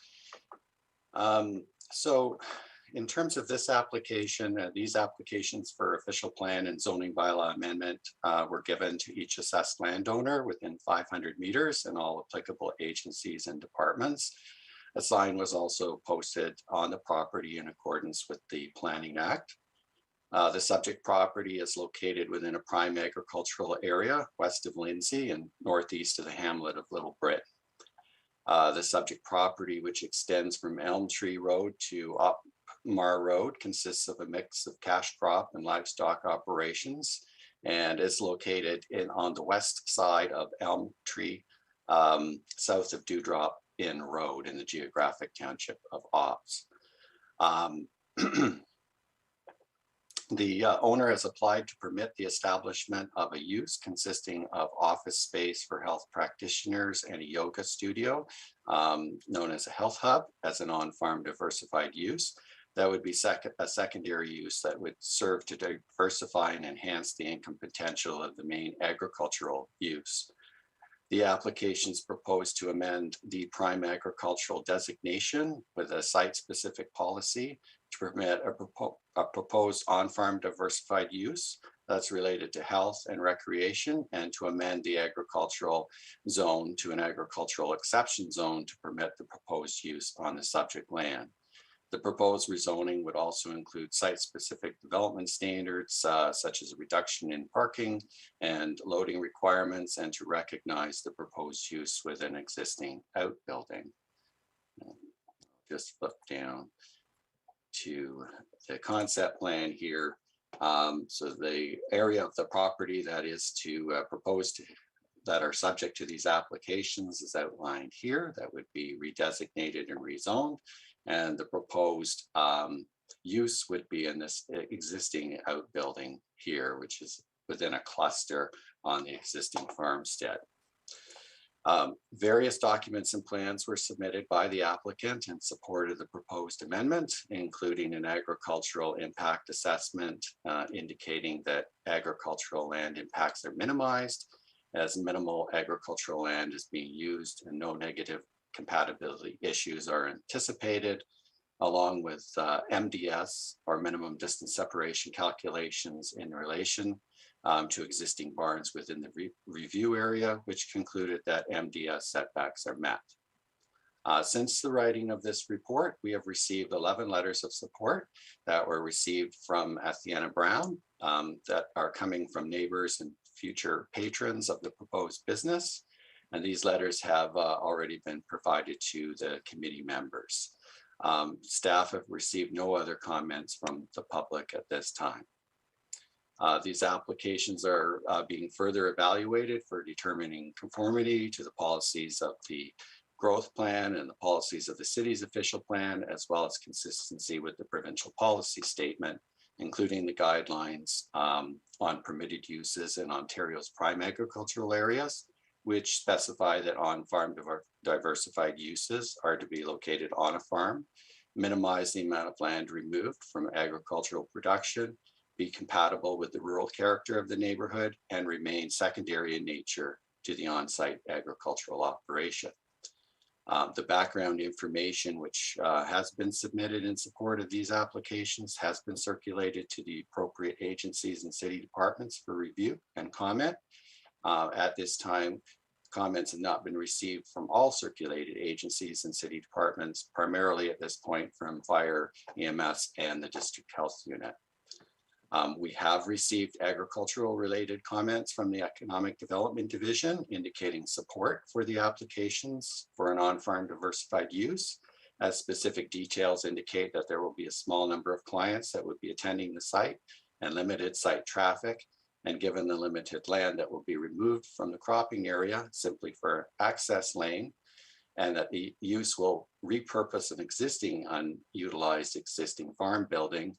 So in terms of this application, these applications for official plan and zoning bylaw amendment were given to each assessed landowner within 500 meters and all applicable agencies and departments. A sign was also posted on the property in accordance with the Planning Act. The subject property is located within a prime agricultural area west of Lindsay and northeast of the hamlet of Little Britton. The subject property, which extends from Elm Tree Road to Mar Road, consists of a mix of cash crop and livestock operations and is located on the west side of Elm Tree, south of Dewdrop Inn Road in the geographic township of Ops. The owner has applied to permit the establishment of a use consisting of office space for health practitioners and a yoga studio known as a health hub as an on-farm diversified use. That would be a secondary use that would serve to diversify and enhance the income potential of the main agricultural use. The applications propose to amend the prime agricultural designation with a site-specific policy to permit a proposed on-farm diversified use that's related to health and recreation, and to amend the agricultural zone to an agricultural exception zone to permit the proposed use on the subject land. The proposed rezoning would also include site-specific development standards, such as a reduction in parking and loading requirements, and to recognize the proposed use with an existing outbuilding. Just flip down to the concept plan here. So the area of the property that is to that are subject to these applications is outlined here. That would be redesignated and rezoned. And the proposed use would be in this existing outbuilding here, which is within a cluster on the existing farmstead. Various documents and plans were submitted by the applicant in support of the proposed amendment, including an agricultural impact assessment indicating that agricultural land impacts are minimized as minimal agricultural land is being used and no negative compatibility issues are anticipated, along with MDS or minimum distance separation calculations in relation to existing barns within the review area, which concluded that MDS setbacks are met. Since the writing of this report, we have received 11 letters of support that were received from Athena Brown that are coming from neighbors and future patrons of the proposed business. And these letters have already been provided to the committee members. Staff have received no other comments from the public at this time. These applications are being further evaluated for determining conformity to the policies of the growth plan and the policies of the city's official plan, as well as consistency with the provincial policy statement, including the guidelines on permitted uses in Ontario's prime agricultural areas, which specify that on-farm diversified uses are to be located on a farm, minimize the amount of land removed from agricultural production, be compatible with the rural character of the neighborhood, and remain secondary in nature to the on-site agricultural operation. The background information which has been submitted in support of these applications has been circulated to the appropriate agencies and city departments for review and comment. At this time, comments have not been received from all circulated agencies and city departments, primarily at this point from fire, EMS, and the district health unit. We have received agricultural related comments from the Economic Development Division indicating support for the applications for an on-farm diversified use, as specific details indicate that there will be a small number of clients that would be attending the site and limited site traffic. And given the limited land that will be removed from the cropping area simply for access lane, and that the use will repurpose an existing unutilized existing farm building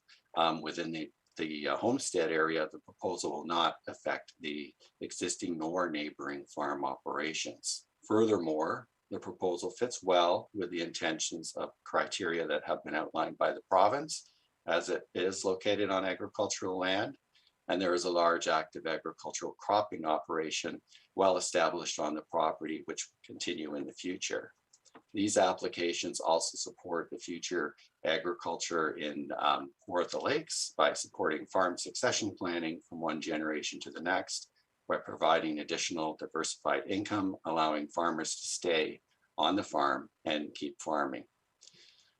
within the homestead area, the proposal will not affect the existing nor neighboring farm operations. Furthermore, the proposal fits well with the intentions of criteria that have been outlined by the province, as it is located on agricultural land, and there is a large active agricultural cropping operation well established on the property, which will continue in the future. These applications also support the future agriculture in Kawartha Lakes by supporting farm succession planning from one generation to the next, by providing additional diversified income, allowing farmers to stay on the farm and keep farming.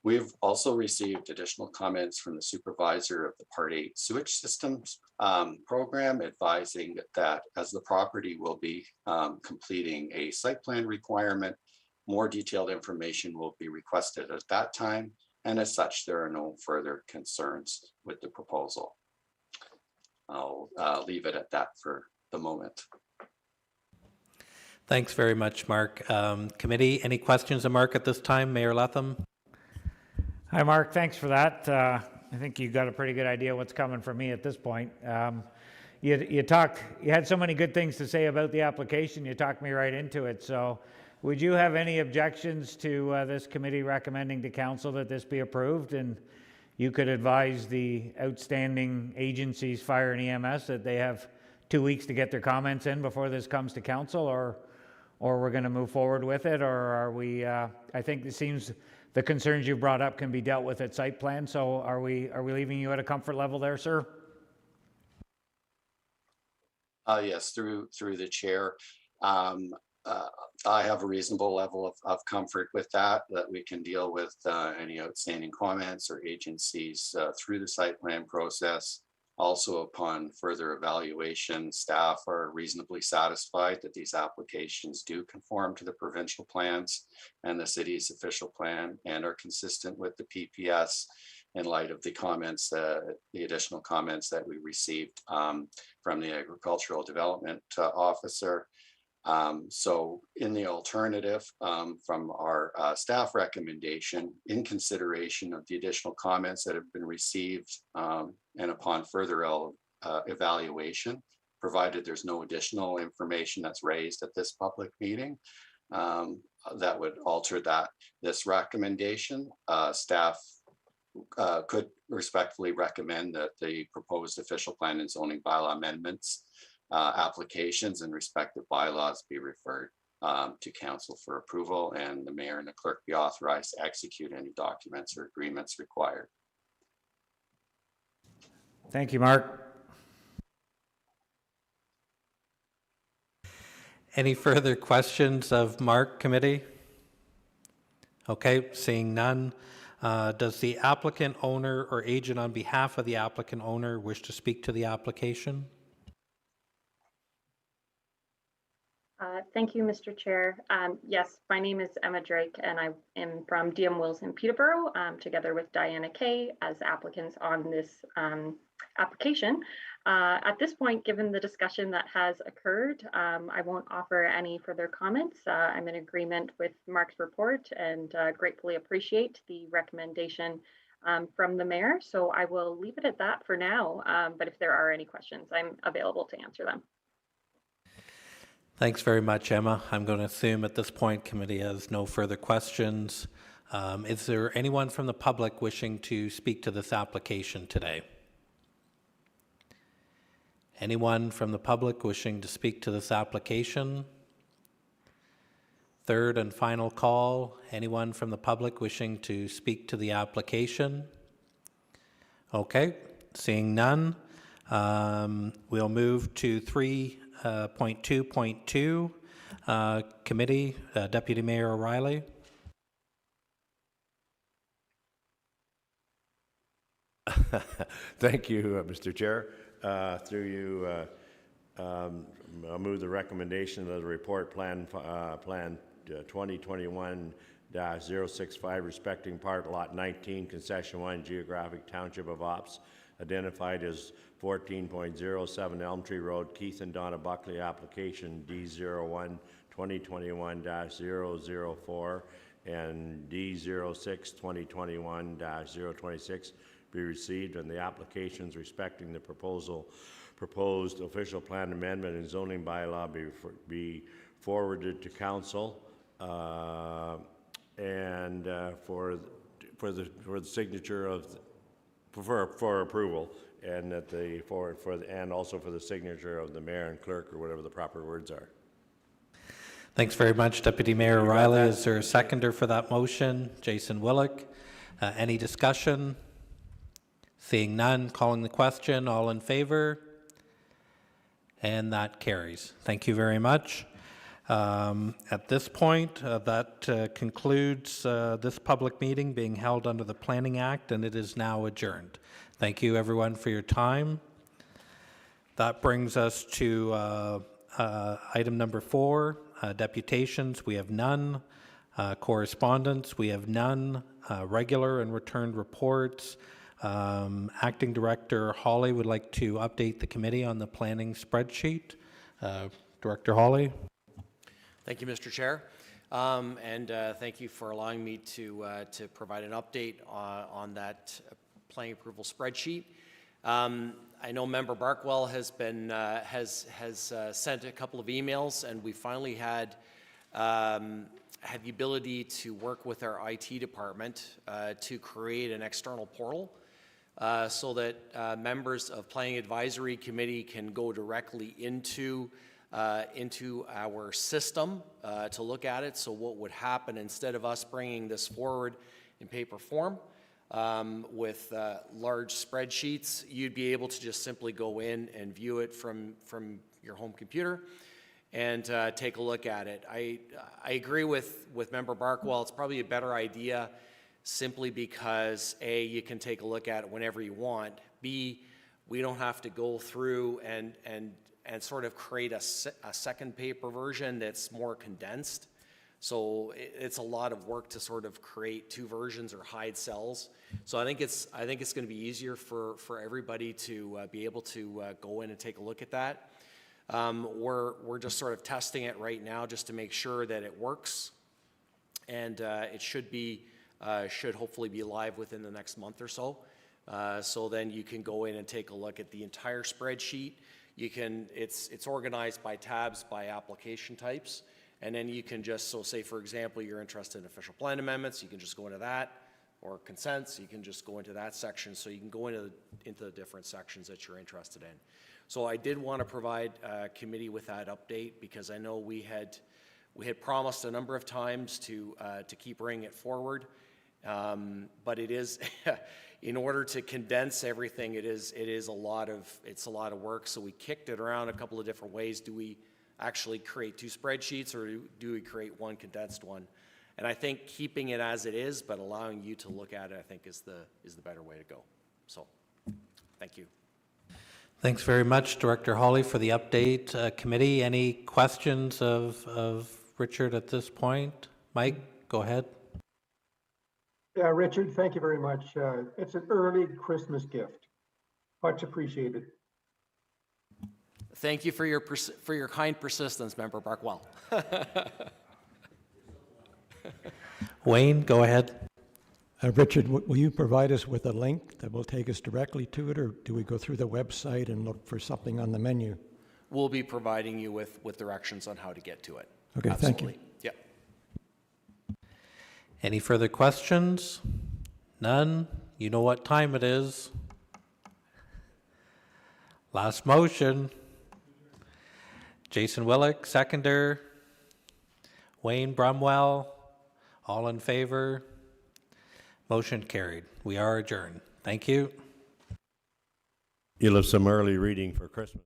We've also received additional comments from the supervisor of the Part 8 sewage systems program, advising that as the property will be completing a site plan requirement, more detailed information will be requested at that time. And as such, there are no further concerns with the proposal. I'll leave it at that for the moment. Thanks very much, Mark. Committee, any questions of Mark at this time? Mayor Letham? Hi, Mark. Thanks for that. I think you got a pretty good idea what's coming from me at this point. You had so many good things to say about the application, you talked me right into it. So would you have any objections to this committee recommending to council that this be approved? And you could advise the outstanding agencies, fire and EMS, that they have 2 weeks to get their comments in before this comes to council, or we're going to move forward with it, or are we, I think it seems the concerns you brought up can be dealt with at site plan. So are we leaving you at a comfort level there, sir? Yes, through the chair. I have a reasonable level of comfort with that we can deal with any outstanding comments or agencies through the site plan process. Also, upon further evaluation, staff are reasonably satisfied that these applications do conform to the provincial plans and the city's official plan and are consistent with the PPS in light of the comments, the additional comments that we received from the agricultural development officer. So in the alternative, from our staff recommendation, in consideration of the additional comments that have been received and upon further evaluation, provided there's no additional information that's raised at this public meeting, that would alter this recommendation, staff could respectfully recommend that the proposed official plan and zoning bylaw amendments applications and respective bylaws be referred to council for approval, and the mayor and the clerk be authorized to execute any documents or agreements required. Thank you, Mark. Any further questions of Mark, committee? Okay, seeing none. Does the applicant owner or agent on behalf of the applicant owner wish to speak to the application? Thank you, Mr. Chair. Yes, my name is Emma Drake, and I am from DM Wills in Peterborough, together with Diana Kay as applicants on this application. At this point, given the discussion that has occurred, I won't offer any further comments. I'm in agreement with Mark's report and gratefully appreciate the recommendation from the mayor. So I will leave it at that for now. But if there are any questions, I'm available to answer them. Thanks very much, Emma. I'm going to assume at this point committee has no further questions. Is there anyone from the public wishing to speak to this application today? Anyone from the public wishing to speak to this application? Third and final call. Anyone from the public wishing to speak to the application? Okay, seeing none, we'll move to 3.2.2, committee, Deputy Mayor O'Reilly. Thank you, Mr. Chair. Through you, I'll move the recommendation of the report plan 2021-065 respecting part lot 19, concession 1, geographic township of Ops, identified as 14.07 Elm Tree Road, Keith and Donna Buckley, application D01 2021-004 and D06 2021-026 be received, and the applications respecting the proposed official plan amendment and zoning bylaw be forwarded to council and for the signature of for approval, and that and also for the signature of the mayor and clerk, or whatever the proper words are. Thanks very much, Deputy Mayor O'Reilly. Is there a seconder for that motion? Jason Willick. Any discussion? Seeing none, calling the question. All in favor? And that carries. Thank you very much. At this point, that concludes this public meeting being held under the Planning Act, and it is now adjourned. Thank you, everyone, for your time. That brings us to item number 4, deputations. We have none. Correspondence, we have none. Regular and returned reports. Acting Director Hawley would like to update the committee on the planning spreadsheet. Director Hawley. Thank you, Mr. Chair, and thank you for allowing me to provide an update on that planning approval spreadsheet. I know Member Barkwell has been has sent a couple of emails, and we finally had the ability to work with our IT department to create an external portal so that members of Planning Advisory Committee can go directly into our system to look at it. So what would happen, instead of us bringing this forward in paper form with large spreadsheets, you'd be able to just simply go in and view it from your home computer and take a look at it. I agree with Member Barkwell. It's probably a better idea simply because A, you can take a look at it whenever you want. B, we don't have to go through and sort of create a second paper version that's more condensed. So it's a lot of work to sort of create 2 versions or hide cells. So I think it's going to be easier for everybody to be able to go in and take a look at that. We're just sort of testing it right now just to make sure that it works, and it should hopefully be live within the next month or so. So then you can go in and take a look at the entire spreadsheet. It's organized by tabs by application types, and then you can just, so say for example you're interested in official plan amendments, you can just go into that, or consents, you can just go into that section, so you can go into the different sections that you're interested in. So I did want to provide committee with that update, because I know we had promised a number of times to keep bringing it forward, but it is in order to condense everything, it's a lot of work. So we kicked it around a couple of different ways. Do we actually create 2 spreadsheets, or do we create one condensed one? And I think keeping it as it is, but allowing you to look at it, I think is the better way to go. So, thank you. Thanks very much, Director Hawley, for the update. Committee, any questions of Richard at this point? Mike, go ahead. Yeah, Richard, thank you very much. It's an early Christmas gift. Much appreciated. Thank you for your kind persistence, Member Barkwell. Wayne, go ahead. Richard, will you provide us with a link that will take us directly to it, or do we go through the website and look for something on the menu? We'll be providing you with directions on how to get to it. Okay, absolutely. Thank you. Yep. Any further questions? None? You know what time it is. Last motion. Jason Willick, seconder. Wayne Brumwell, all in favor? Motion carried. We are adjourned. Thank you. You'll have some early reading for Christmas.